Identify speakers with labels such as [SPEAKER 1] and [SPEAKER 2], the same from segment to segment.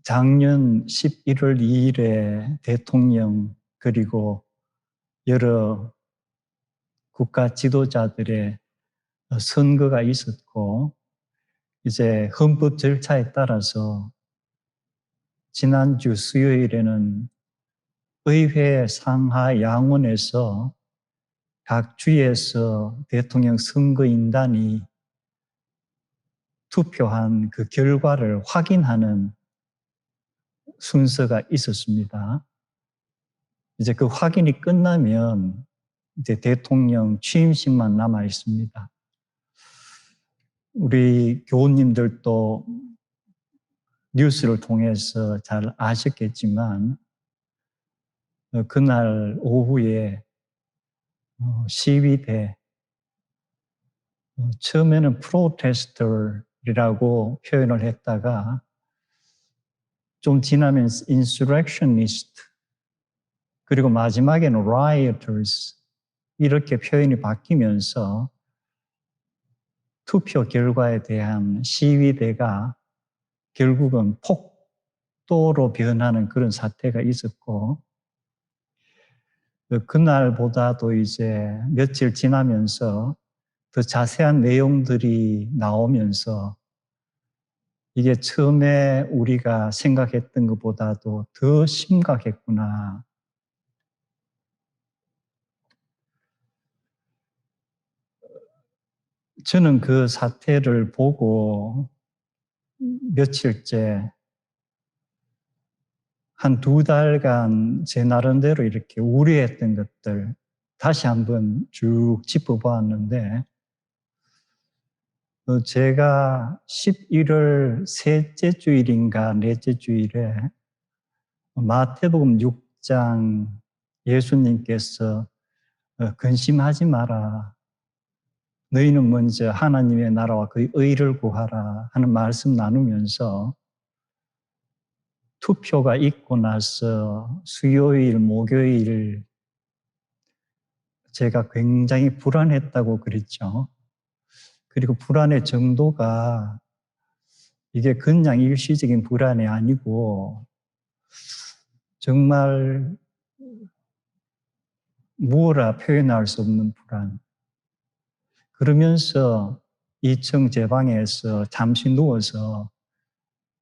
[SPEAKER 1] 작년 11월 2일에 대통령 그리고 여러 국가 지도자들의 선거가 있었고, 이제 헌법 절차에 따라서 지난주 수요일에는 의회 상하 양원에서 각 주에서 대통령 선거인단이 투표한 그 결과를 확인하는 순서가 있었습니다. 이제 그 확인이 끝나면 이제 대통령 취임식만 남아 있습니다. 우리 교우님들도 뉴스를 통해서 잘 아셨겠지만, 그날 오후에 시위대, 처음에는 프로테스터라고 표현을 했다가 좀 지나면 insurrectionist, 그리고 마지막에는 rioters 이렇게 표현이 바뀌면서 투표 결과에 대한 시위대가 결국은 폭도로 변하는 그런 사태가 있었고, 그날보다도 이제 며칠 지나면서 더 자세한 내용들이 나오면서 이게 처음에 우리가 생각했던 것보다도 더 심각했구나. 저는 그 사태를 보고 며칠째 한 2달간 제 나름대로 이렇게 우려했던 것들 다시 한번 쭉 짚어보았는데, 제가 11월 셋째 주일인가 넷째 주일에 마태복음 6장 예수님께서 근심하지 마라. 너희는 먼저 하나님의 나라와 그의 의를 구하라 하는 말씀 나누면서 투표가 있고 나서 수요일, 목요일 제가 굉장히 불안했다고 그랬죠. 그리고 불안의 정도가 이게 그냥 일시적인 불안이 아니고 정말 무어라 표현할 수 없는 불안. 그러면서 2층 제 방에서 잠시 누워서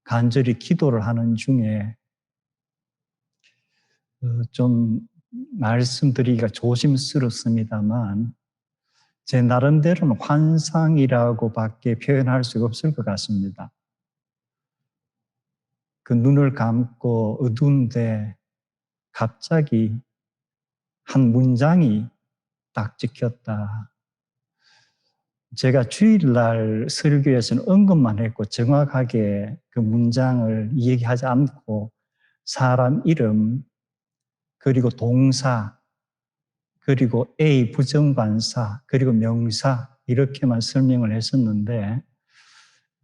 [SPEAKER 1] 간절히 기도를 하는 중에 좀 말씀드리기가 조심스럽습니다만 제 나름대로는 환상이라고밖에 표현할 수가 없을 것 같습니다. 그 눈을 감고 어두운데 갑자기 한 문장이 딱 찍혔다. 제가 주일날 설교에서는 언급만 했고 정확하게 그 문장을 얘기하지 않고 사람 이름, 그리고 동사, 그리고 A 부정관사, 그리고 명사 이렇게만 설명을 했었는데,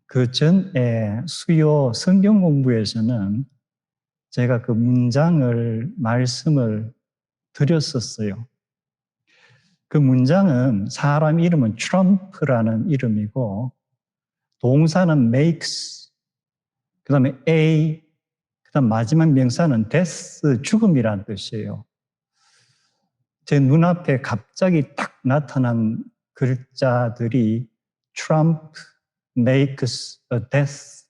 [SPEAKER 1] 그 전에 수요 성경 공부에서는 제가 그 문장을 말씀을 드렸었어요. 그 문장은 사람 이름은 트럼프라는 이름이고 동사는 makes, 그 다음에 A, 그 다음 마지막 명사는 death, 죽음이라는 뜻이에요. 제 눈앞에 갑자기 딱 나타난 글자들이 Trump makes a death.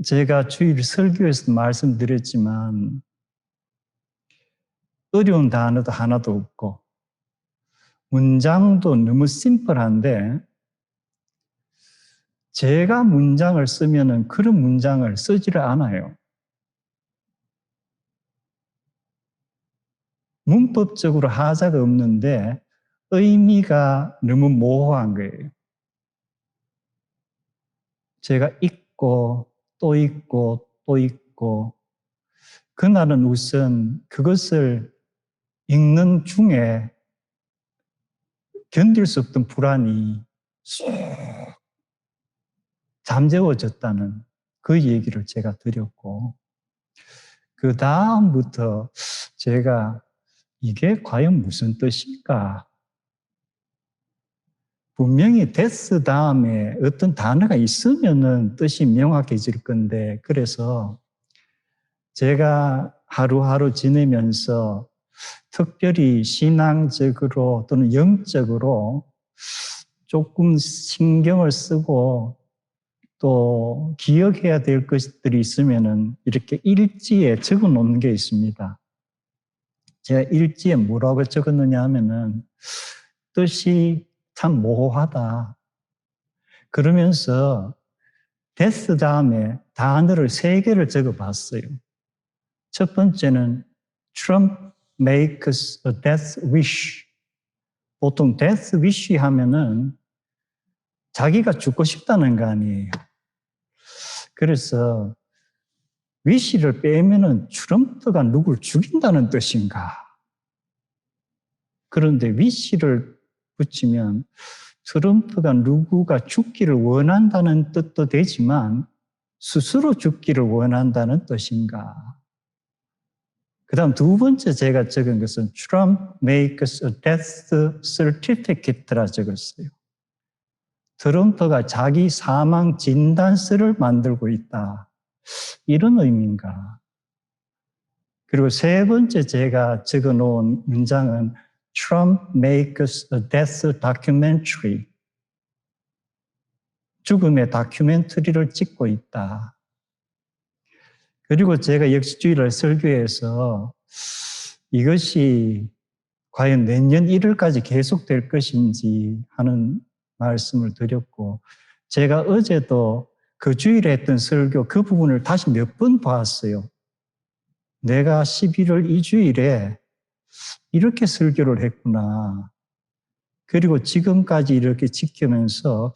[SPEAKER 1] 제가 주일 설교에서 말씀드렸지만 어려운 단어도 하나도 없고 문장도 너무 심플한데 제가 문장을 쓰면은 그런 문장을 쓰지를 않아요. 문법적으로 하자가 없는데 의미가 너무 모호한 거예요. 제가 읽고 또 읽고 또 읽고 그날은 우선 그것을 읽는 중에 견딜 수 없던 불안이 쏙 잠재워졌다는 그 얘기를 제가 드렸고, 그 다음부터 제가 이게 과연 무슨 뜻일까? 분명히 데스 다음에 어떤 단어가 있으면은 뜻이 명확해질 건데, 그래서 제가 하루하루 지내면서 특별히 신앙적으로 또는 영적으로 조금 신경을 쓰고 또 기억해야 될 것들이 있으면은 이렇게 일지에 적어 놓는 게 있습니다. 제가 일지에 뭐라고 적었느냐 하면은 뜻이 참 모호하다. 그러면서 데스 다음에 단어를 3개를 적어 봤어요. 첫 번째는 Trump makes a death wish. 보통 death wish 하면은 자기가 죽고 싶다는 거 아니에요. 그래서 wish를 빼면은 트럼프가 누굴 죽인다는 뜻인가? 그런데 wish를 붙이면 트럼프가 누구가 죽기를 원한다는 뜻도 되지만 스스로 죽기를 원한다는 뜻인가? 그 다음 두 번째 제가 적은 것은 Trump makes a death certificate라 적었어요. 트럼프가 자기 사망 진단서를 만들고 있다. 이런 의미인가? 그리고 세 번째 제가 적어 놓은 문장은 Trump makes a death documentary. 죽음의 다큐멘터리를 찍고 있다. 그리고 제가 역시주일날 설교에서 이것이 과연 내년 1월까지 계속될 것인지 하는 말씀을 드렸고, 제가 어제도 그 주일에 했던 설교 그 부분을 다시 몇 번 봤어요. 내가 11월 이 주일에 이렇게 설교를 했구나. 그리고 지금까지 이렇게 지키면서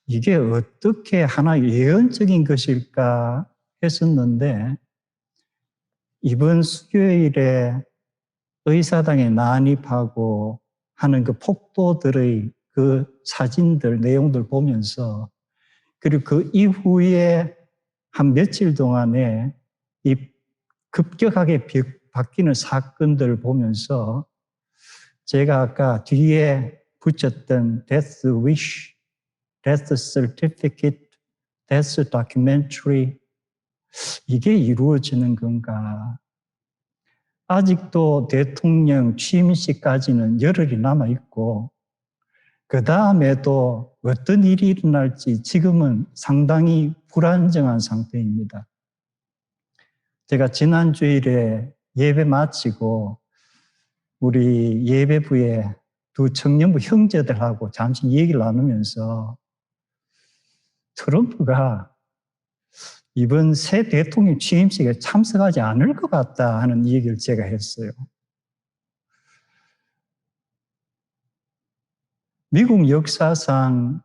[SPEAKER 1] 이게 어떻게 하나의 예언적인 것일까 했었는데, 이번 수요일에 의사당에 난입하고 하는 그 폭도들의 그 사진들, 내용들 보면서, 그리고 그 이후에 한 며칠 동안에 이 급격하게 바뀌는 사건들을 보면서 제가 아까 뒤에 붙였던 death wish, death certificate, death documentary, 이게 이루어지는 건가? 아직도 대통령 취임식까지는 열흘이 남아있고, 그 다음에도 어떤 일이 일어날지 지금은 상당히 불안정한 상태입니다. 제가 지난 주일에 예배 마치고 우리 예배부의 두 청년부 형제들하고 잠시 얘기를 나누면서 트럼프가 이번 새 대통령 취임식에 참석하지 않을 것 같다 하는 얘기를 제가 했어요. 미국 역사상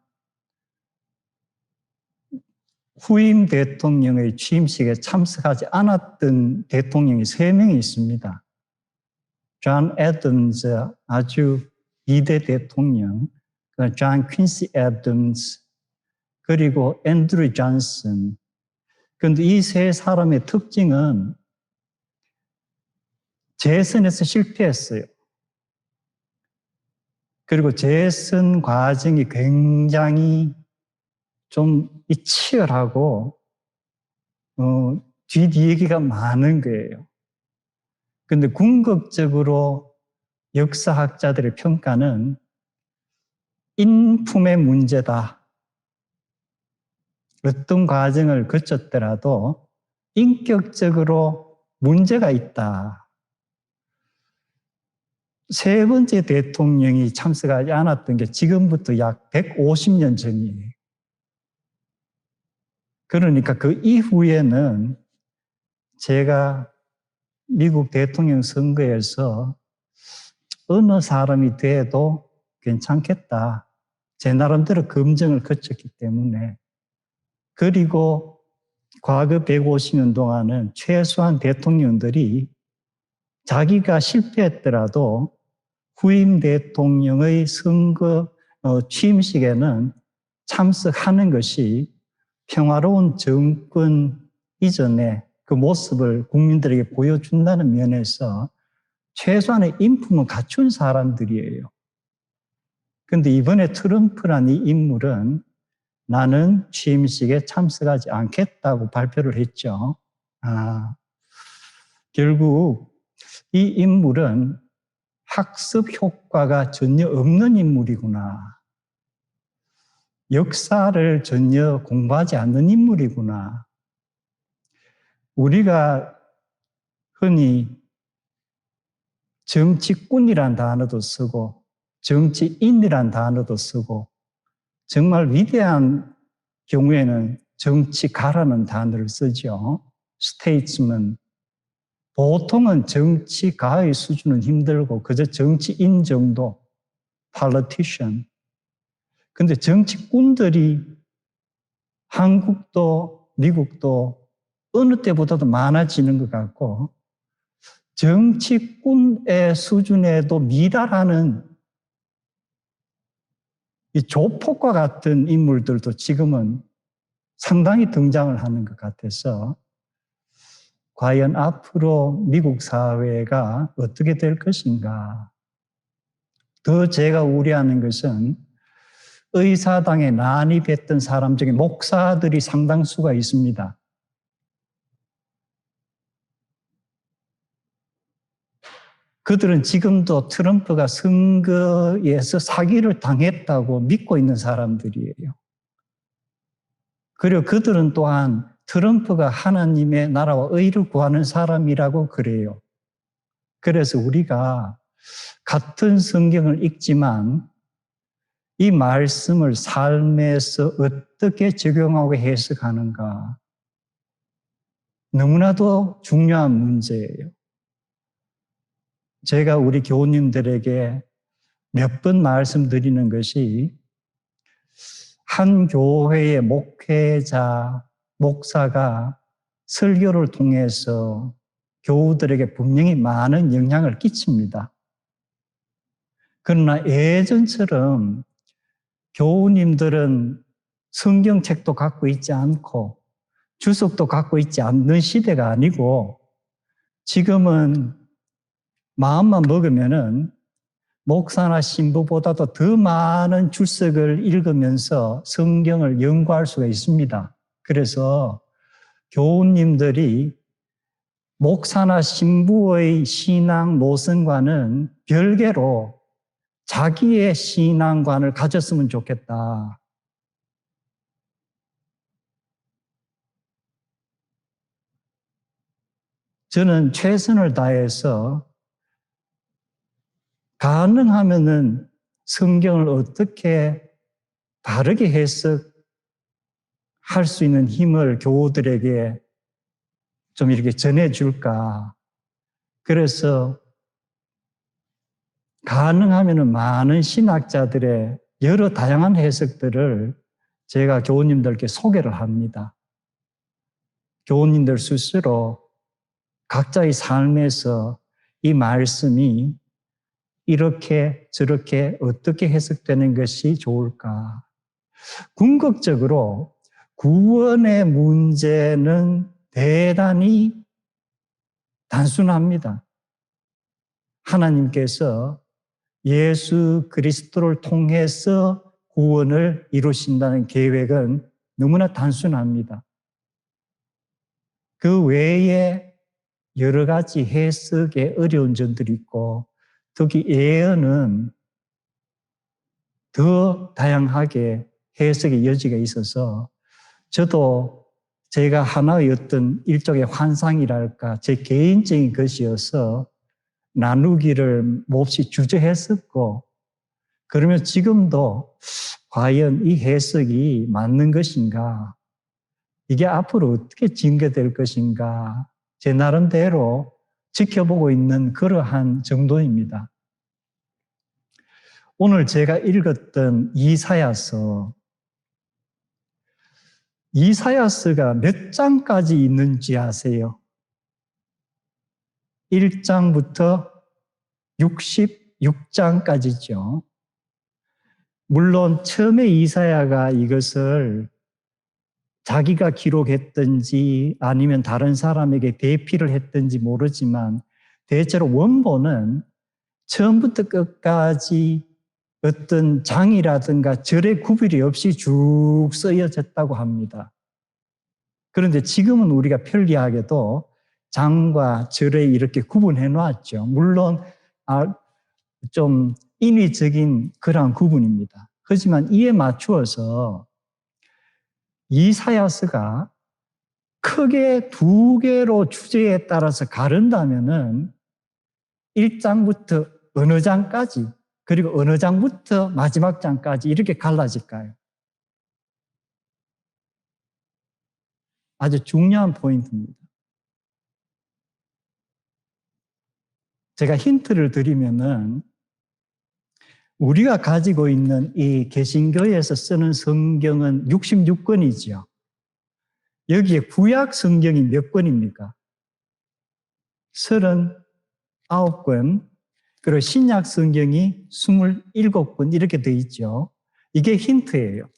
[SPEAKER 1] 후임 대통령의 취임식에 참석하지 않았던 대통령이 3명이 있습니다. 존 애덤즈, 아주 2대 대통령, 존 퀸시 애덤즈, 그리고 앤드류 존슨. 그런데 이 세 사람의 특징은 재선에서 실패했어요. 그리고 재선 과정이 굉장히 좀 치열하고 뒷얘기가 많은 거예요. 그런데 궁극적으로 역사학자들의 평가는 인품의 문제다. 어떤 과정을 거쳤더라도 인격적으로 문제가 있다. 세 번째 대통령이 참석하지 않았던 게 지금부터 약 150년 전이에요. 그러니까 그 이후에는 제가 미국 대통령 선거에서 어느 사람이 돼도 괜찮겠다. 제 나름대로 검증을 거쳤기 때문에. 그리고 과거 150년 동안은 최소한 대통령들이 자기가 실패했더라도 후임 대통령의 선거 취임식에는 참석하는 것이 평화로운 정권 이전에 그 모습을 국민들에게 보여준다는 면에서 최소한의 인품은 갖춘 사람들이에요. 근데 이번에 트럼프라는 이 인물은 나는 취임식에 참석하지 않겠다고 발표를 했죠. 결국 이 인물은 학습 효과가 전혀 없는 인물이구나. 역사를 전혀 공부하지 않는 인물이구나. 우리가 흔히 정치꾼이란 단어도 쓰고 정치인이란 단어도 쓰고 정말 위대한 경우에는 정치가라는 단어를 쓰죠. 스테이츠먼. 보통은 정치가의 수준은 힘들고 그저 정치인 정도, politician. 근데 정치꾼들이 한국도 미국도 어느 때보다도 많아지는 것 같고 정치꾼의 수준에도 미달하는 이 조폭과 같은 인물들도 지금은 상당히 등장을 하는 것 같아서 과연 앞으로 미국 사회가 어떻게 될 것인가. 더 제가 우려하는 것은 의사당에 난입했던 사람 중에 목사들이 상당수가 있습니다. 그들은 지금도 트럼프가 선거에서 사기를 당했다고 믿고 있는 사람들이에요. 그리고 그들은 또한 트럼프가 하나님의 나라와 의를 구하는 사람이라고 그래요. 그래서 우리가 같은 성경을 읽지만 이 말씀을 삶에서 어떻게 적용하고 해석하는가 너무나도 중요한 문제예요. 제가 우리 교우님들에게 몇 번 말씀드리는 것이 한 교회의 목회자, 목사가 설교를 통해서 교우들에게 분명히 많은 영향을 끼칩니다. 그러나 예전처럼 교우님들은 성경책도 갖고 있지 않고 주석도 갖고 있지 않는 시대가 아니고 지금은 마음만 먹으면은 목사나 신부보다도 더 많은 주석을 읽으면서 성경을 연구할 수가 있습니다. 그래서 교우님들이 목사나 신부의 신앙 노선과는 별개로 자기의 신앙관을 가졌으면 좋겠다. 저는 최선을 다해서 가능하면은 성경을 어떻게 바르게 해석할 수 있는 힘을 교우들에게 좀 이렇게 전해줄까. 그래서 가능하면은 많은 신학자들의 여러 다양한 해석들을 제가 교우님들께 소개를 합니다. 교우님들 스스로 각자의 삶에서 이 말씀이 이렇게 저렇게 어떻게 해석되는 것이 좋을까? 궁극적으로 구원의 문제는 대단히 단순합니다. 하나님께서 예수 그리스도를 통해서 구원을 이루신다는 계획은 너무나 단순합니다. 그 외에 여러 가지 해석에 어려운 점들이 있고 특히 예언은 더 다양하게 해석의 여지가 있어서 저도 제가 하나의 어떤 일종의 환상이랄까 제 개인적인 것이어서 나누기를 몹시 주저했었고 그러면 지금도 과연 이 해석이 맞는 것인가 이게 앞으로 어떻게 전개될 것인가 제 나름대로 지켜보고 있는 그러한 정도입니다. 오늘 제가 읽었던 이사야서가 몇 장까지 있는지 아세요? 1장부터 66장까지죠. 물론 처음에 이사야가 이것을 자기가 기록했든지 아니면 다른 사람에게 대피를 했든지 모르지만 대체로 원본은 처음부터 끝까지 어떤 장이라든가 절의 구별이 없이 쭉 쓰여졌다고 합니다. 그런데 지금은 우리가 편리하게도 장과 절에 이렇게 구분해 놨죠. 물론 좀 인위적인 그러한 구분입니다. 하지만 이에 맞추어서 이사야서가 크게 두 개로 주제에 따라서 가른다면은 1장부터 어느 장까지, 그리고 어느 장부터 마지막 장까지 이렇게 갈라질까요? 아주 중요한 포인트입니다. 제가 힌트를 드리면은 우리가 가지고 있는 이 개신교에서 쓰는 성경은 66권이지요. 여기에 구약 성경이 몇 권입니까? 39권. 그리고 신약 성경이 27권 이렇게 되어 있죠. 이게 힌트예요.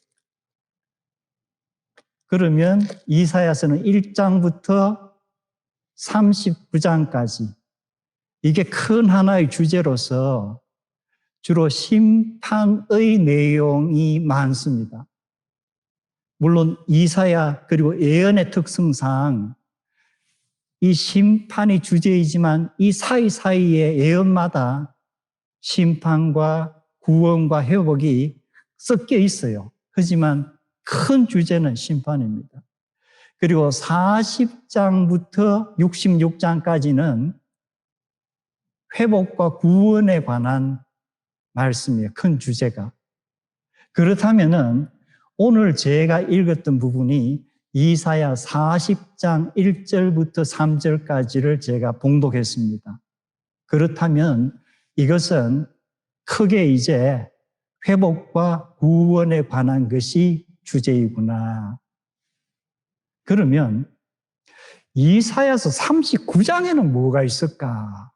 [SPEAKER 1] 그러면 이사야서는 1장부터 39장까지 이게 큰 하나의 주제로서 주로 심판의 내용이 많습니다. 물론 이사야 그리고 예언의 특성상 이 심판이 주제이지만 이 사이사이의 예언마다 심판과 구원과 회복이 섞여 있어요. 하지만 큰 주제는 심판입니다. 그리고 40장부터 66장까지는 회복과 구원에 관한 말씀이에요. 큰 주제가. 그렇다면은 오늘 제가 읽었던 부분이 이사야 40장 1절부터 3절까지를 제가 봉독했습니다. 그렇다면 이것은 크게 이제 회복과 구원에 관한 것이 주제이구나. 그러면 이사야서 39장에는 뭐가 있을까?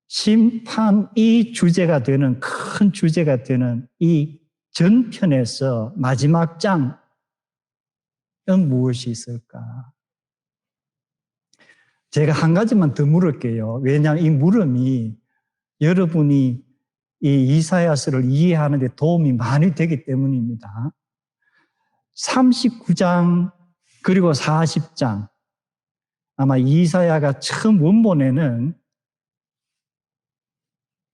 [SPEAKER 1] 심판이 주제가 되는, 큰 주제가 되는 이 전편에서 마지막 장은 무엇이 있을까? 제가 한 가지만 더 물을게요. 왜냐하면 이 물음이 여러분이 이 이사야서를 이해하는 데 도움이 많이 되기 때문입니다. 39장 그리고 40장 아마 이사야가 처음 원본에는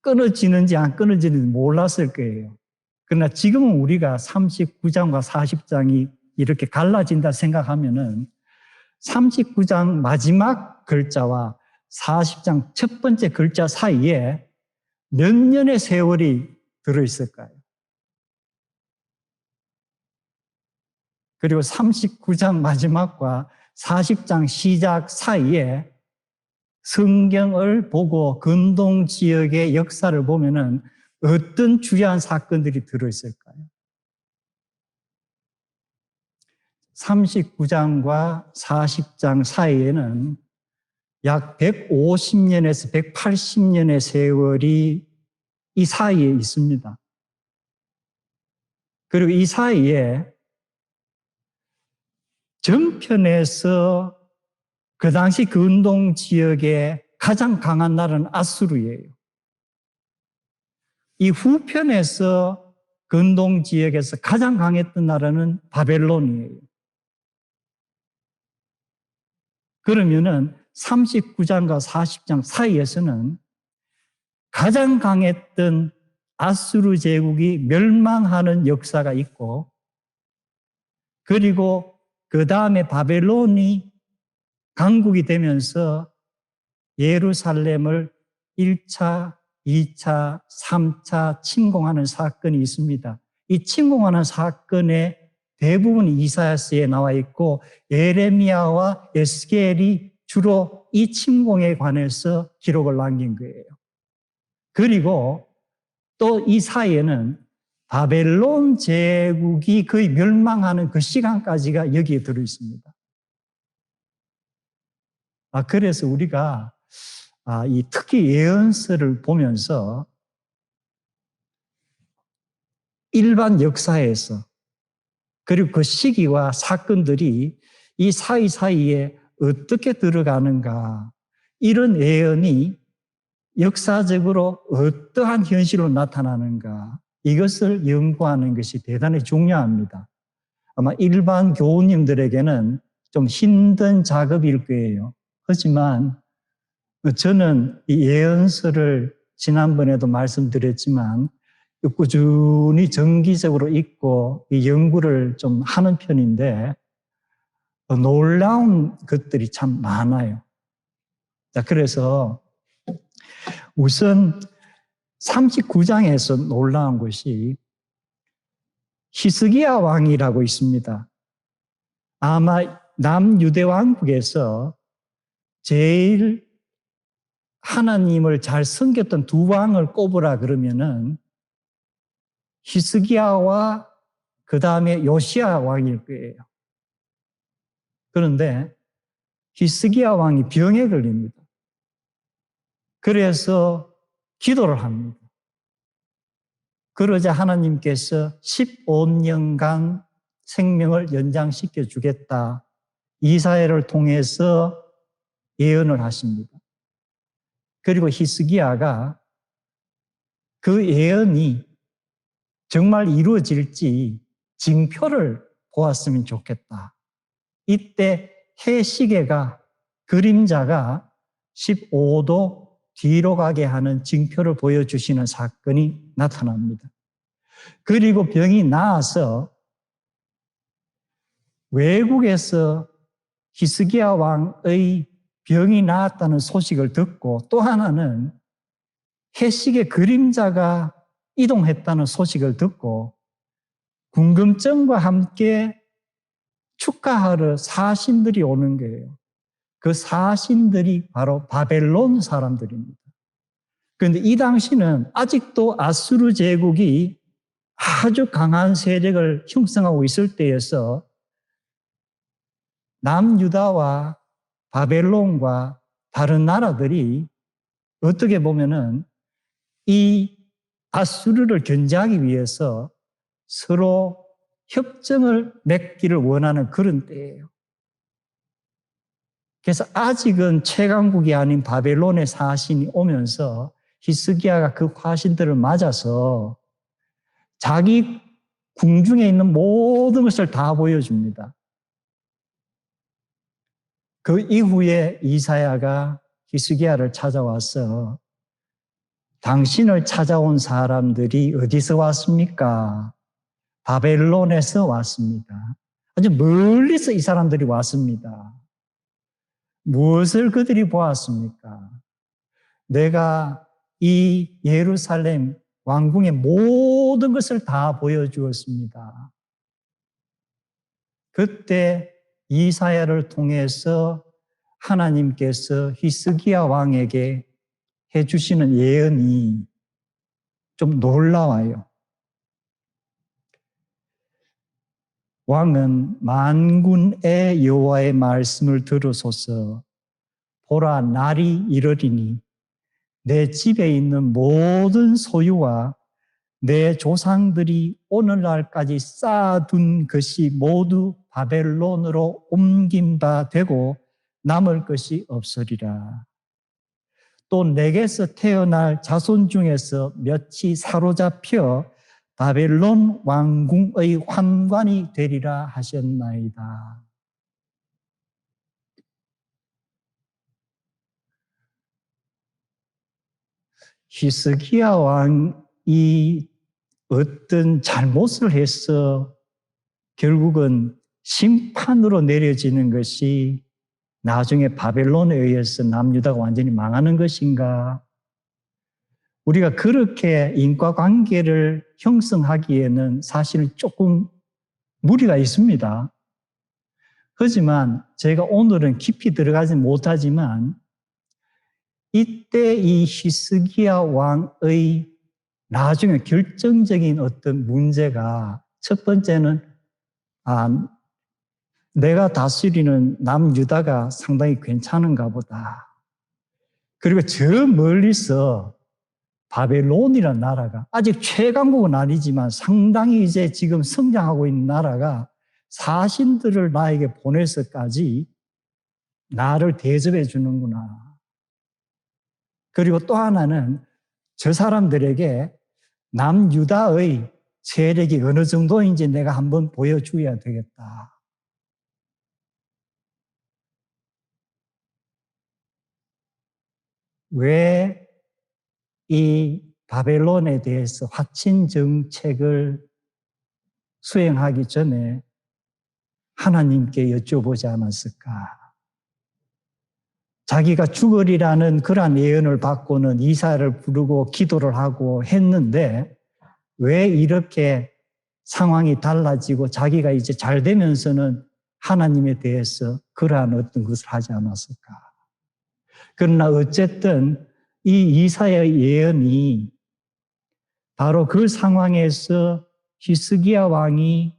[SPEAKER 1] 끊어지는지 안 끊어지는지 몰랐을 거예요. 그러나 지금은 우리가 39장과 40장이 이렇게 갈라진다 생각하면은 39장 마지막 글자와 40장 첫 번째 글자 사이에 몇 년의 세월이 들어있을까요? 그리고 39장 마지막과 40장 시작 사이에 성경을 보고 근동 지역의 역사를 보면은 어떤 주요한 사건들이 들어있을까요? 39장과 40장 사이에는 약 150년에서 180년의 세월이 이 사이에 있습니다. 그리고 이 사이에 전편에서 그 당시 근동 지역의 가장 강한 나라는 아수르예요. 이 후편에서 근동 지역에서 가장 강했던 나라는 바벨론이에요. 그러면은 39장과 40장 사이에서는 가장 강했던 아수르 제국이 멸망하는 역사가 있고, 그리고 그 다음에 바벨론이 강국이 되면서 예루살렘을 1차, 2차, 3차 침공하는 사건이 있습니다. 이 침공하는 사건의 대부분이 이사야서에 나와 있고 예레미야와 에스겔이 주로 이 침공에 관해서 기록을 남긴 거예요. 그리고 또 이 사이에는 바벨론 제국이 거의 멸망하는 그 시간까지가 여기에 들어 있습니다. 그래서 우리가 이 특히 예언서를 보면서 일반 역사에서 그리고 그 시기와 사건들이 이 사이사이에 어떻게 들어가는가, 이런 예언이 역사적으로 어떠한 현실로 나타나는가, 이것을 연구하는 것이 대단히 중요합니다. 아마 일반 교우님들에게는 좀 힘든 작업일 거예요. 하지만 저는 이 예언서를 지난번에도 말씀드렸지만 꾸준히 정기적으로 읽고 이 연구를 좀 하는 편인데 놀라운 것들이 참 많아요. 자, 그래서 우선 39장에서 놀라운 것이 히스기야 왕이라고 있습니다. 아마 남유대 왕국에서 제일 하나님을 잘 섬겼던 두 왕을 꼽으라 그러면은 히스기야와 그 다음에 요시야 왕일 거예요. 그런데 히스기야 왕이 병에 걸립니다. 그래서 기도를 합니다. 그러자 하나님께서 15년간 생명을 연장시켜 주겠다. 이사야를 통해서 예언을 하십니다. 그리고 히스기야가 그 예언이 정말 이루어질지 징표를 보았으면 좋겠다. 이때 해시계가 그림자가 15도 뒤로 가게 하는 징표를 보여주시는 사건이 나타납니다. 그리고 병이 나아서 외국에서 히스기야 왕의 병이 나았다는 소식을 듣고 또 하나는 해시계 그림자가 이동했다는 소식을 듣고 궁금증과 함께 축하하러 사신들이 오는 거예요. 그 사신들이 바로 바벨론 사람들입니다. 그런데 이 당시는 아직도 아수르 제국이 아주 강한 세력을 형성하고 있을 때여서 남유다와 바벨론과 다른 나라들이 어떻게 보면은 이 아수르를 견제하기 위해서 서로 협정을 맺기를 원하는 그런 때예요. 그래서 아직은 최강국이 아닌 바벨론의 사신이 오면서 히스기야가 그 화신들을 맞아서 자기 궁중에 있는 모든 것을 다 보여줍니다. 그 이후에 이사야가 히스기야를 찾아와서 당신을 찾아온 사람들이 어디서 왔습니까? 바벨론에서 왔습니다. 아주 멀리서 이 사람들이 왔습니다. 무엇을 그들이 보았습니까? 내가 이 예루살렘 왕궁의 모든 것을 다 보여주었습니다. 그때 이사야를 통해서 하나님께서 히스기야 왕에게 해주시는 예언이 좀 놀라워요. 왕은 만군의 여호와의 말씀을 들으소서. 보라, 날이 이르리니 내 집에 있는 모든 소유와 내 조상들이 오늘날까지 쌓아둔 것이 모두 바벨론으로 옮긴 바 되고 남을 것이 없으리라. 또 내게서 태어날 자손 중에서 몇이 사로잡혀 바벨론 왕궁의 환관이 되리라 하셨나이다. 히스기야 왕이 어떤 잘못을 해서 결국은 심판으로 내려지는 것이 나중에 바벨론에 의해서 남유다가 완전히 망하는 것인가? 우리가 그렇게 인과관계를 형성하기에는 사실 조금 무리가 있습니다. 하지만 제가 오늘은 깊이 들어가지 못하지만 이때 이 히스기야 왕의 나중에 결정적인 어떤 문제가 첫 번째는 내가 다스리는 남유다가 상당히 괜찮은가 보다. 그리고 저 멀리서 바벨론이라는 나라가 아직 최강국은 아니지만 상당히 이제 지금 성장하고 있는 나라가 사신들을 나에게 보내서까지 나를 대접해 주는구나. 그리고 또 하나는 저 사람들에게 남유다의 세력이 어느 정도인지 내가 한번 보여줘야 되겠다. 왜 이 바벨론에 대해서 확신 정책을 수행하기 전에 하나님께 여쭤보지 않았을까? 자기가 죽으리라는 그러한 예언을 받고는 이사야를 부르고 기도를 하고 했는데 왜 이렇게 상황이 달라지고 자기가 이제 잘 되면서는 하나님에 대해서 그러한 어떤 것을 하지 않았을까? 그러나 어쨌든 이 이사야의 예언이 바로 그 상황에서 히스기야 왕이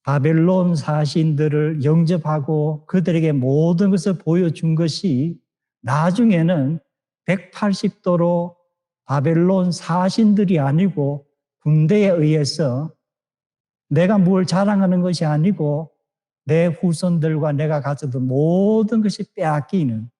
[SPEAKER 1] 바벨론 사신들을 영접하고 그들에게 모든 것을 보여준 것이 나중에는 180도로 바벨론 사신들이 아니고 군대에 의해서 내가 뭘 자랑하는 것이 아니고 내 후손들과 내가 가졌던 모든 것이 빼앗기는,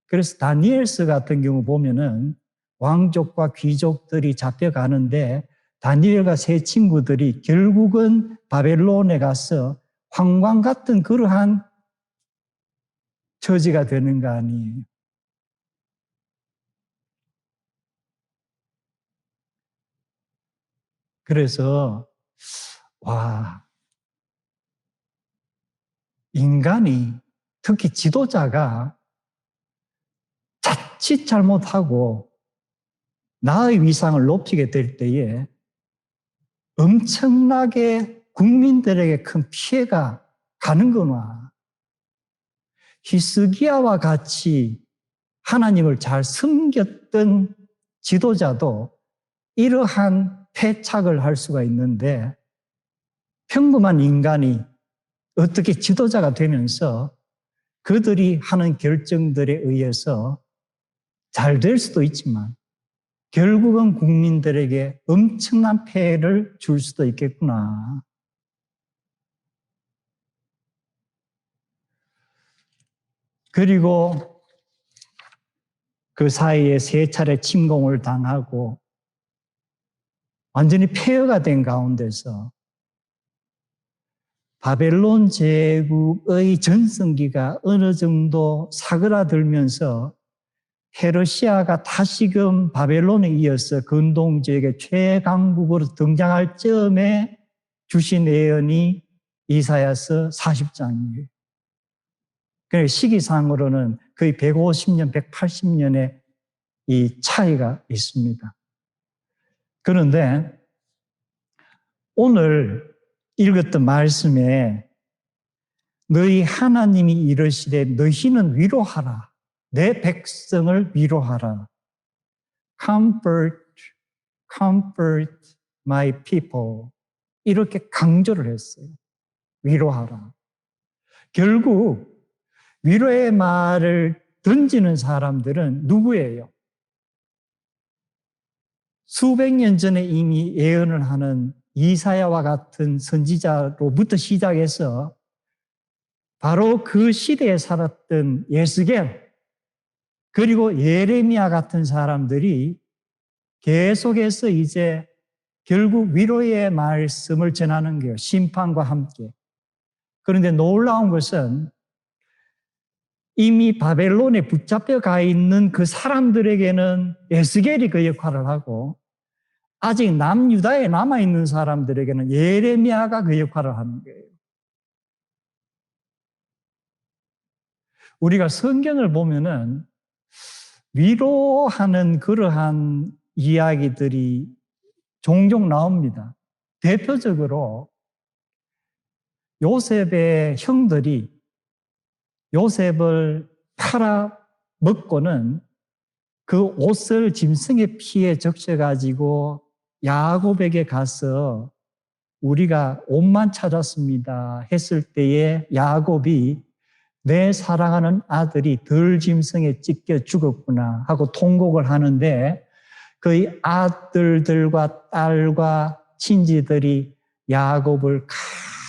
[SPEAKER 1] 그래서 다니엘서 같은 경우 보면은 왕족과 귀족들이 잡혀가는데 다니엘과 세 친구들이 결국은 바벨론에 가서 황관 같은 그러한 처지가 되는 거 아니에요. 그래서 와, 인간이 특히 지도자가 자칫 잘못하고 나의 위상을 높이게 될 때에 엄청나게 국민들에게 큰 피해가 가는구나. 히스기야와 같이 하나님을 잘 섬겼던 지도자도 이러한 패착을 할 수가 있는데 평범한 인간이 어떻게 지도자가 되면서 그들이 하는 결정들에 의해서 잘 될 수도 있지만 결국은 국민들에게 엄청난 폐해를 줄 수도 있겠구나. 그리고 그 사이에 세 차례 침공을 당하고 완전히 폐허가 된 가운데서 바벨론 제국의 전성기가 어느 정도 사그라들면서 페르시아가 다시금 바벨론에 이어서 근동지역의 최강국으로 등장할 즈음에 주신 예언이 이사야서 40장이에요. 그래서 시기상으로는 거의 150년, 180년의 이 차이가 있습니다. 그런데 오늘 읽었던 말씀에 너희 하나님이 이르시되 너희는 위로하라. 내 백성을 위로하라. Comfort, comfort my people. 이렇게 강조를 했어요. 위로하라. 결국 위로의 말을 던지는 사람들은 누구예요? 수백 년 전에 이미 예언을 하는 이사야와 같은 선지자로부터 시작해서 바로 그 시대에 살았던 예스겔 그리고 예레미야 같은 사람들이 계속해서 이제 결국 위로의 말씀을 전하는 거예요. 심판과 함께. 그런데 놀라운 것은 이미 바벨론에 붙잡혀 가 있는 그 사람들에게는 에스겔이 그 역할을 하고 아직 남유다에 남아있는 사람들에게는 예레미야가 그 역할을 하는 거예요. 우리가 성경을 보면은 위로하는 그러한 이야기들이 종종 나옵니다. 대표적으로 요셉의 형들이 요셉을 팔아 먹고는 그 옷을 짐승의 피에 적셔가지고 야곱에게 가서 우리가 옷만 찾았습니다 했을 때에 야곱이 내 사랑하는 아들이 덜 짐승에 찢겨 죽었구나 하고 통곡을 하는데 그 아들들과 딸과 친지들이 야곱을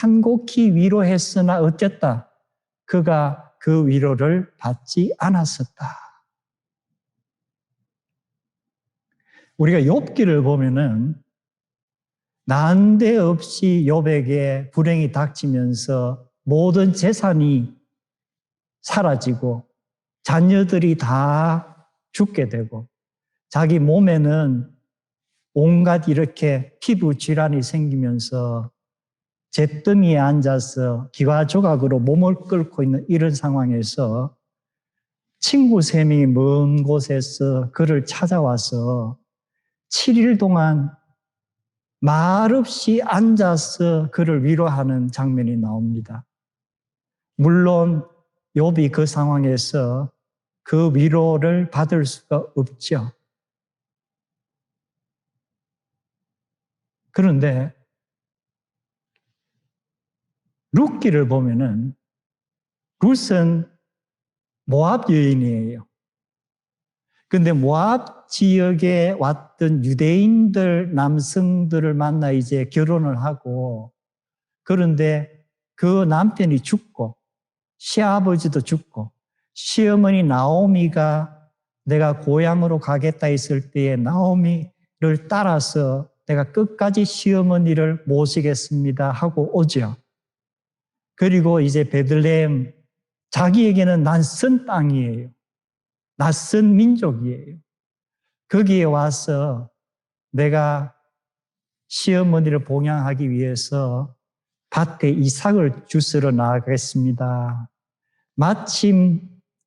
[SPEAKER 1] 간곡히 위로했으나 어쨌다. 그가 그 위로를 받지 않았었다. 우리가 욥기를 보면은 난데없이 욥에게 불행이 닥치면서 모든 재산이 사라지고 자녀들이 다 죽게 되고 자기 몸에는 온갖 이렇게 피부 질환이 생기면서 잿더미에 앉아서 기와 조각으로 몸을 끓고 있는 이런 상황에서 친구 세 명이 먼 곳에서 그를 찾아와서 7일 동안 말없이 앉아서 그를 위로하는 장면이 나옵니다. 물론 욥이 그 상황에서 그 위로를 받을 수가 없죠. 그런데 룻기를 보면은 룻은 모압 여인이에요. 근데 모압 지역에 왔던 유대인들 남성들을 만나 이제 결혼을 하고 그런데 그 남편이 죽고 시아버지도 죽고 시어머니 나오미가 내가 고향으로 가겠다 했을 때에 나오미를 따라서 내가 끝까지 시어머니를 모시겠습니다 하고 오죠. 그리고 이제 베들레헴 자기에게는 낯선 땅이에요. 낯선 민족이에요. 거기에 와서 내가 시어머니를 봉양하기 위해서 밭에 이삭을 주스러 나가겠습니다. 마침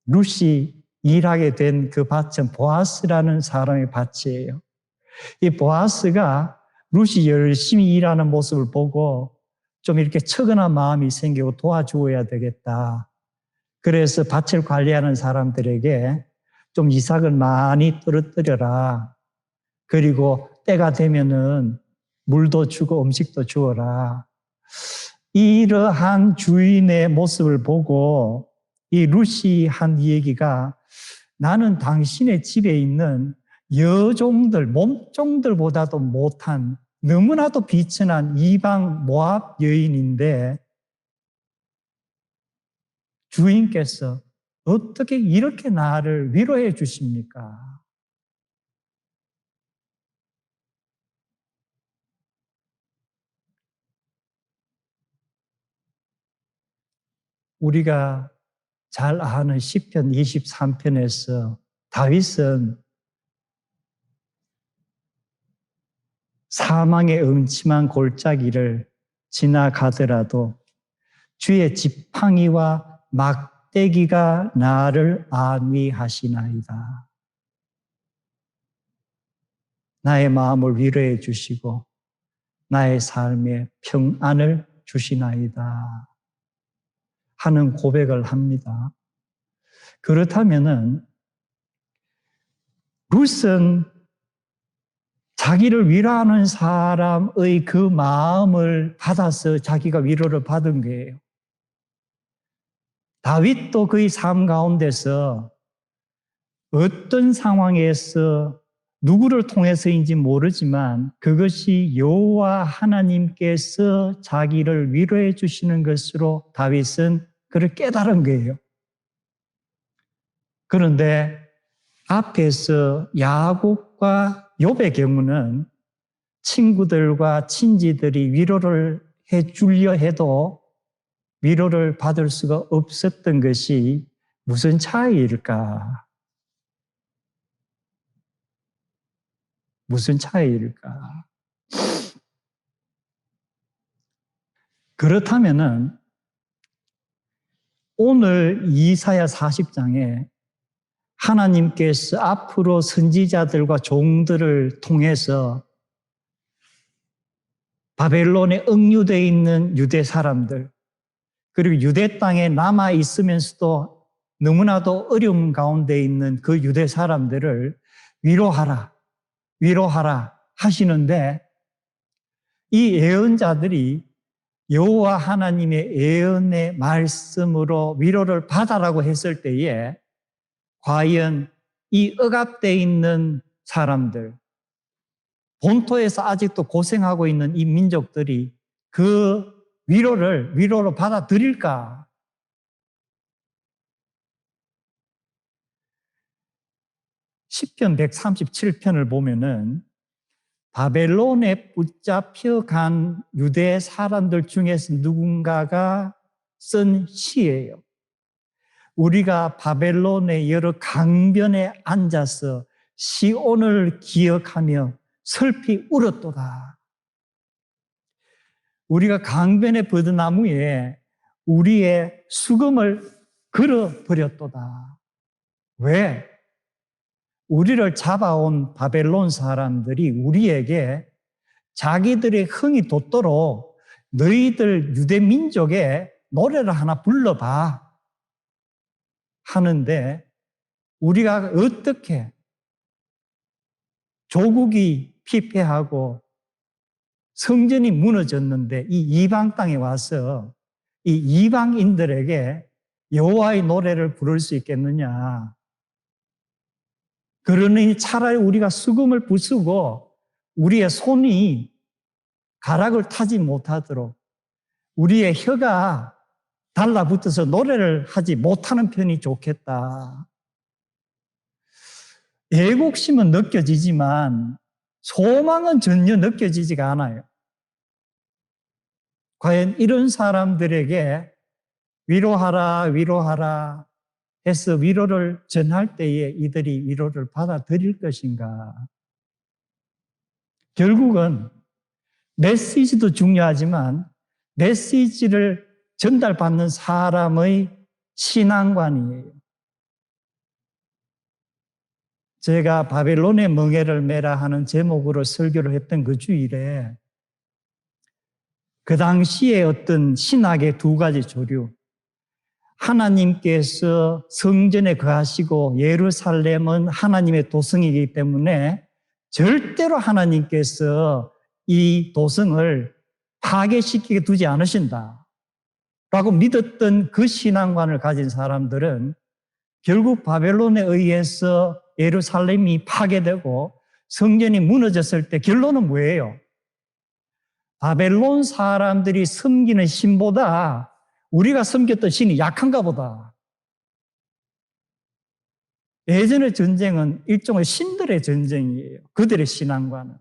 [SPEAKER 1] 룻이 일하게 된 그 밭은 보아스라는 사람의 밭이에요. 이 보아스가 룻이 열심히 일하는 모습을 보고 좀 이렇게 처근한 마음이 생기고 도와주어야 되겠다. 그래서 밭을 관리하는 사람들에게 좀 이삭을 많이 떨어뜨려라. 그리고 때가 되면은 물도 주고 음식도 주어라. 이러한 주인의 모습을 보고 이 룻이 한 얘기가 나는 당신의 집에 있는 여종들, 몸종들보다도 못한 너무나도 비천한 이방 모압 여인인데 주인께서 어떻게 이렇게 나를 위로해 주십니까? 우리가 잘 아는 시편 23편에서 다윗은 사망의 음침한 골짜기를 지나가더라도 주의 지팡이와 막대기가 나를 안위하시나이다. 나의 마음을 위로해 주시고 나의 삶에 평안을 주시나이다 하는 고백을 합니다. 그렇다면은 룻은 자기를 위로하는 사람의 그 마음을 받아서 자기가 위로를 받은 거예요. 다윗도 그의 삶 가운데서 어떤 상황에서 누구를 통해서인지 모르지만 그것이 여호와 하나님께서 자기를 위로해 주시는 것으로 다윗은 그를 깨달은 거예요. 그런데 앞에서 야곱과 욥의 경우는 친구들과 친지들이 위로를 해 주려 해도 위로를 받을 수가 없었던 것이 무슨 차이일까? 무슨 차이일까? 그렇다면은 오늘 이사야 40장에 하나님께서 앞으로 선지자들과 종들을 통해서 바벨론에 억류되어 있는 유대 사람들, 그리고 유대 땅에 남아 있으면서도 너무나도 어려움 가운데 있는 그 유대 사람들을 위로하라, 위로하라 하시는데 이 예언자들이 여호와 하나님의 예언의 말씀으로 위로를 받아라고 했을 때에 과연 이 억압되어 있는 사람들, 본토에서 아직도 고생하고 있는 이 민족들이 그 위로로 받아들일까? 시편 137편을 보면은 바벨론에 붙잡혀간 유대 사람들 중에서 누군가가 쓴 시예요. 우리가 바벨론의 여러 강변에 앉아서 시온을 기억하며 슬피 울었도다. 우리가 강변의 버드나무에 우리의 수금을 걸어버렸도다. 왜? 우리를 잡아온 바벨론 사람들이 우리에게 자기들의 흥이 돋도록 너희들 유대 민족의 노래를 하나 불러봐 하는데, 우리가 어떻게 조국이 피폐하고 성전이 무너졌는데 이 이방 땅에 와서 이 이방인들에게 여호와의 노래를 부를 수 있겠느냐. 그러니 차라리 우리가 수금을 부수고 우리의 손이 가락을 타지 못하도록 우리의 혀가 달라붙어서 노래를 하지 못하는 편이 좋겠다. 애국심은 느껴지지만 소망은 전혀 느껴지지가 않아요. 과연 이런 사람들에게 위로하라, 위로하라 해서 위로를 전할 때에 이들이 위로를 받아들일 것인가? 결국은 메시지도 중요하지만 메시지를 전달받는 사람의 신앙관이에요. 제가 바벨론의 멍에를 메라 하는 제목으로 설교를 했던 그 주일에 그 당시에 어떤 신학의 두 가지 조류, 하나님께서 성전에 거하시고 예루살렘은 하나님의 도성이기 때문에 절대로 하나님께서 이 도성을 파괴시키게 두지 않으신다 라고 믿었던 그 신앙관을 가진 사람들은 결국 바벨론에 의해서 예루살렘이 파괴되고 성전이 무너졌을 때 결론은 뭐예요? 바벨론 사람들이 섬기는 신보다 우리가 섬겼던 신이 약한가 보다. 예전의 전쟁은 일종의 신들의 전쟁이에요. 그들의 신앙과는.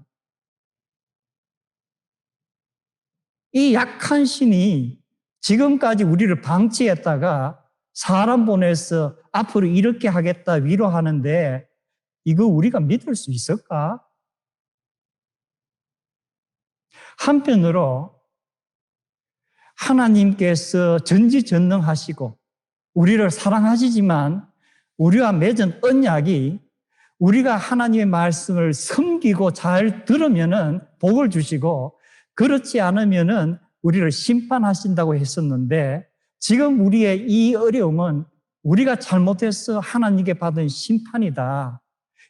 [SPEAKER 1] 이 약한 신이 지금까지 우리를 방치했다가 사람 보내서 앞으로 이렇게 하겠다 위로하는데 이거 우리가 믿을 수 있을까? 한편으로 하나님께서 전지전능하시고 우리를 사랑하시지만 우리와 맺은 언약이 우리가 하나님의 말씀을 섬기고 잘 들으면은 복을 주시고 그렇지 않으면은 우리를 심판하신다고 했었는데 지금 우리의 이 어려움은 우리가 잘못해서 하나님께 받은 심판이다.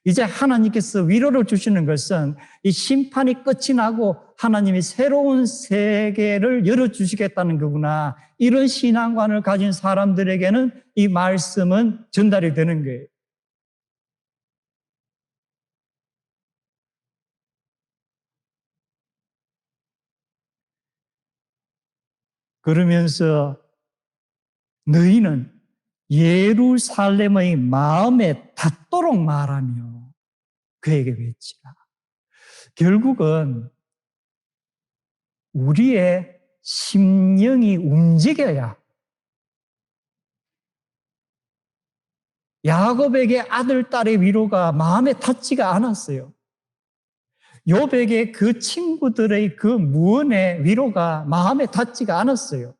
[SPEAKER 1] 이제 하나님께서 위로를 주시는 것은 이 심판이 끝이 나고 하나님이 새로운 세계를 열어주시겠다는 거구나. 이런 신앙관을 가진 사람들에게는 이 말씀은 전달이 되는 거예요. 그러면서 너희는 예루살렘의 마음에 닿도록 말하며 그에게 외치라. 결국은 우리의 심령이 움직여야 야곱에게 아들, 딸의 위로가 마음에 닿지가 않았어요. 욥에게 그 친구들의 그 무언의 위로가 마음에 닿지가 않았어요.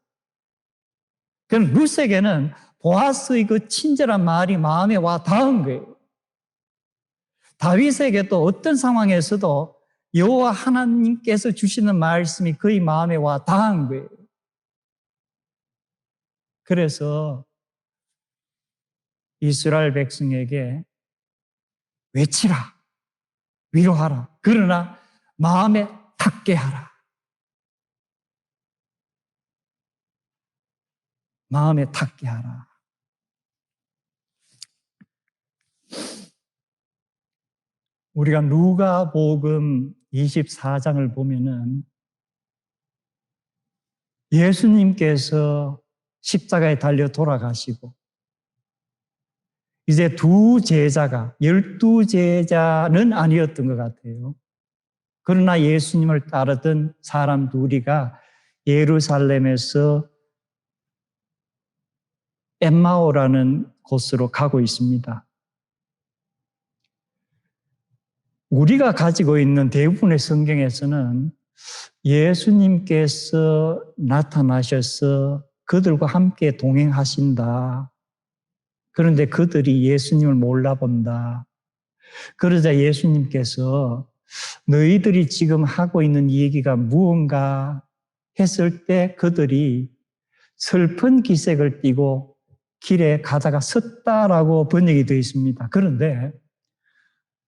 [SPEAKER 1] 그럼 룻에게는 보아스의 그 친절한 말이 마음에 와 닿은 거예요. 다윗에게도 어떤 상황에서도 여호와 하나님께서 주시는 말씀이 그의 마음에 와 닿은 거예요. 그래서 이스라엘 백성에게 외치라, 위로하라. 그러나 마음에 닿게 하라. 마음에 닿게 하라. 우리가 누가복음 24장을 보면은 예수님께서 십자가에 달려 돌아가시고 이제 두 제자가, 12제자는 아니었던 것 같아요. 그러나 예수님을 따르던 사람 둘이가 예루살렘에서 엠마오라는 곳으로 가고 있습니다. 우리가 가지고 있는 대부분의 성경에서는 예수님께서 나타나셔서 그들과 함께 동행하신다. 그런데 그들이 예수님을 몰라본다. 그러자 예수님께서 너희들이 지금 하고 있는 이 얘기가 무언가 했을 때 그들이 슬픈 기색을 띠고 길에 가다가 섰다라고 번역이 되어 있습니다. 그런데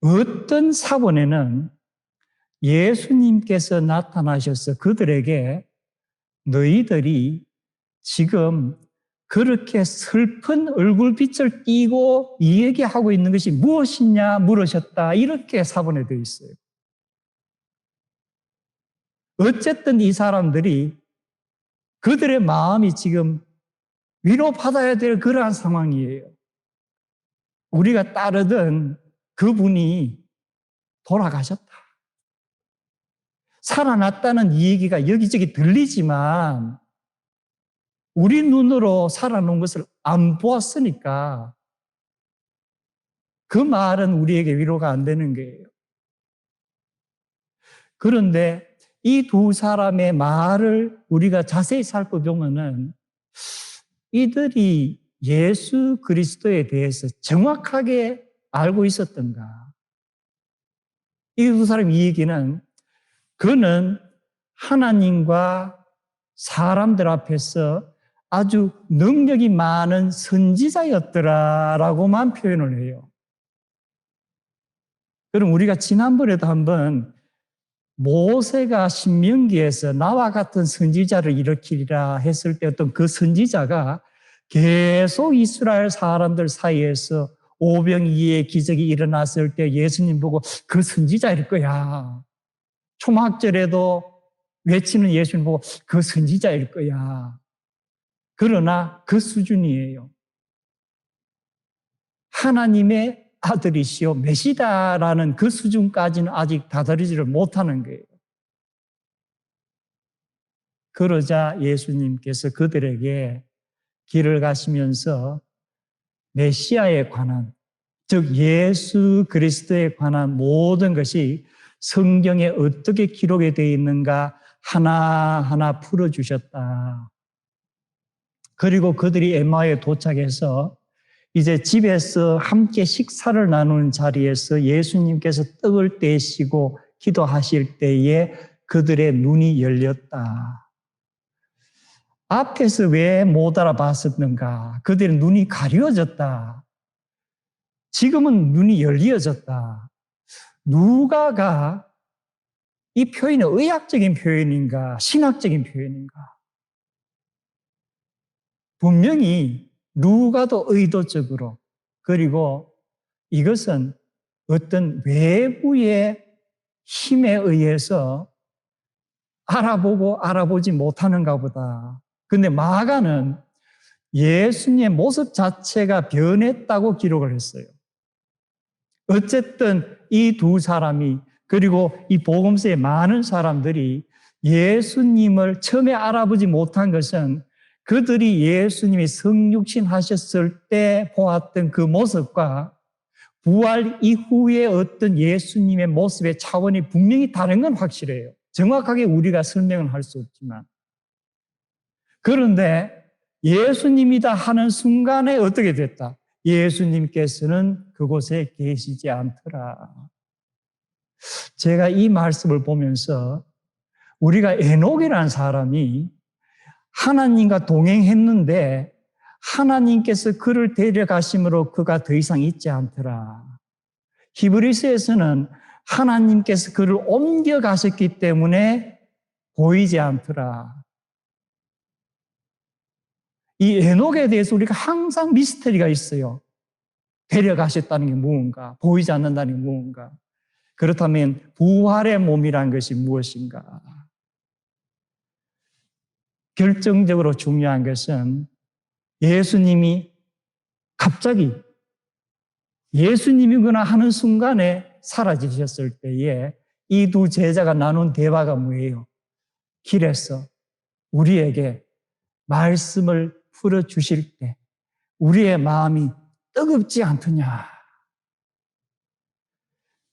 [SPEAKER 1] 어떤 사본에는 예수님께서 나타나셔서 그들에게 너희들이 지금 그렇게 슬픈 얼굴빛을 띠고 이 얘기하고 있는 것이 무엇이냐 물으셨다. 이렇게 사본에 되어 있어요. 어쨌든 이 사람들이 그들의 마음이 지금 위로받아야 될 그러한 상황이에요. 우리가 따르던 그분이 돌아가셨다. 살아났다는 이 얘기가 여기저기 들리지만 우리 눈으로 살아놓은 것을 안 보았으니까 그 말은 우리에게 위로가 안 되는 거예요. 그런데 이 두 사람의 말을 우리가 자세히 살펴보면은 이들이 예수 그리스도에 대해서 정확하게 알고 있었던가? 이 두 사람 이 얘기는 그는 하나님과 사람들 앞에서 아주 능력이 많은 선지자였더라라고만 표현을 해요. 그럼 우리가 지난번에도 한번 모세가 신명기에서 나와 같은 선지자를 일으키리라 했을 때 어떤 그 선지자가 계속 이스라엘 사람들 사이에서 오병이의 기적이 일어났을 때 예수님 보고 그 선지자일 거야. 초막절에도 외치는 예수님 보고 그 선지자일 거야. 그러나 그 수준이에요. 하나님의 아들이시오 메시다라는 그 수준까지는 아직 다다르지를 못하는 거예요. 그러자 예수님께서 그들에게 길을 가시면서 메시아에 관한, 즉 예수 그리스도에 관한 모든 것이 성경에 어떻게 기록이 되어 있는가 하나하나 풀어주셨다. 그리고 그들이 엠마오에 도착해서 이제 집에서 함께 식사를 나누는 자리에서 예수님께서 떡을 떼시고 기도하실 때에 그들의 눈이 열렸다. 앞에서 왜 못 알아봤었는가? 그들의 눈이 가려졌다. 지금은 눈이 열려졌다. 누가가 이 표현이 의학적인 표현인가, 신학적인 표현인가? 분명히 누가도 의도적으로, 그리고 이것은 어떤 외부의 힘에 의해서 알아보고 알아보지 못하는가 보다. 근데 마가는 예수님의 모습 자체가 변했다고 기록을 했어요. 어쨌든 이 두 사람이, 그리고 이 복음서의 많은 사람들이 예수님을 처음에 알아보지 못한 것은 그들이 예수님이 성육신 하셨을 때 보았던 그 모습과 부활 이후의 어떤 예수님의 모습의 차원이 분명히 다른 건 확실해요. 정확하게 우리가 설명을 할 수 없지만. 그런데 예수님이다 하는 순간에 어떻게 됐다? 예수님께서는 그곳에 계시지 않더라. 제가 이 말씀을 보면서 우리가 에녹이라는 사람이 하나님과 동행했는데 하나님께서 그를 데려가심으로 그가 더 이상 있지 않더라. 히브리서에서는 하나님께서 그를 옮겨가셨기 때문에 보이지 않더라. 이 에녹에 대해서 우리가 항상 미스터리가 있어요. 데려가셨다는 게 무언가, 보이지 않는다는 게 무언가. 그렇다면 부활의 몸이란 것이 무엇인가? 결정적으로 중요한 것은 예수님이 갑자기 예수님이구나 하는 순간에 사라지셨을 때에 이 두 제자가 나눈 대화가 뭐예요? 길에서 우리에게 말씀을 풀어주실 때 우리의 마음이 뜨겁지 않더냐.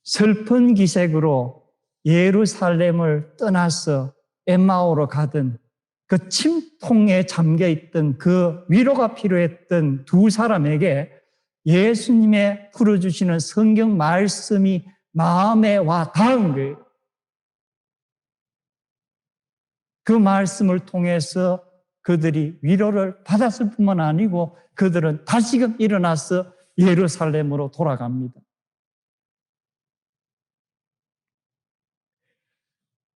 [SPEAKER 1] 슬픈 기색으로 예루살렘을 떠나서 엠마오로 가던 그 침통에 잠겨있던 그 위로가 필요했던 두 사람에게 예수님의 풀어주시는 성경 말씀이 마음에 와 닿은 거예요. 그 말씀을 통해서 그들이 위로를 받았을 뿐만 아니고 그들은 다시금 일어나서 예루살렘으로 돌아갑니다.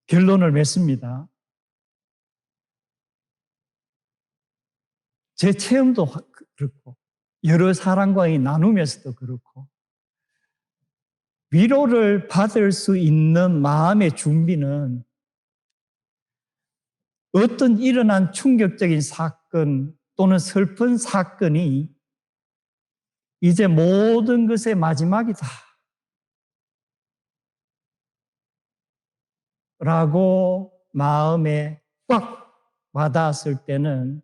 [SPEAKER 1] 결론을 맺습니다. 제 체험도 그렇고 여러 사람과의 나누면서도 그렇고 위로를 받을 수 있는 마음의 준비는 어떤 일어난 충격적인 사건 또는 슬픈 사건이 이제 모든 것의 마지막이다 라고 마음에 꽉 와닿았을 때는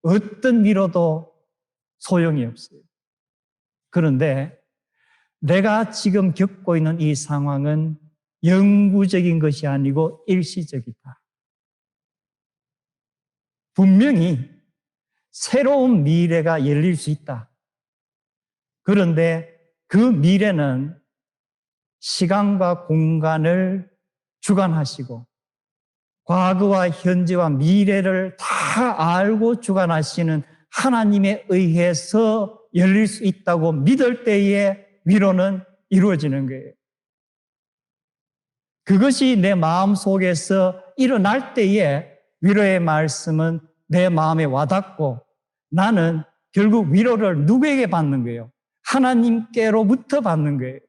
[SPEAKER 1] 어떤 위로도 소용이 없어요. 그런데 내가 지금 겪고 있는 이 상황은 영구적인 것이 아니고 일시적이다. 분명히 새로운 미래가 열릴 수 있다. 그런데 그 미래는 시간과 공간을 주관하시고 과거와 현재와 미래를 다 알고 주관하시는 하나님에 의해서 열릴 수 있다고 믿을 때에 위로는 이루어지는 거예요. 그것이 내 마음 속에서 일어날 때에 위로의 말씀은 내 마음에 와닿고 나는 결국 위로를 누구에게 받는 거예요? 하나님께로부터 받는 거예요.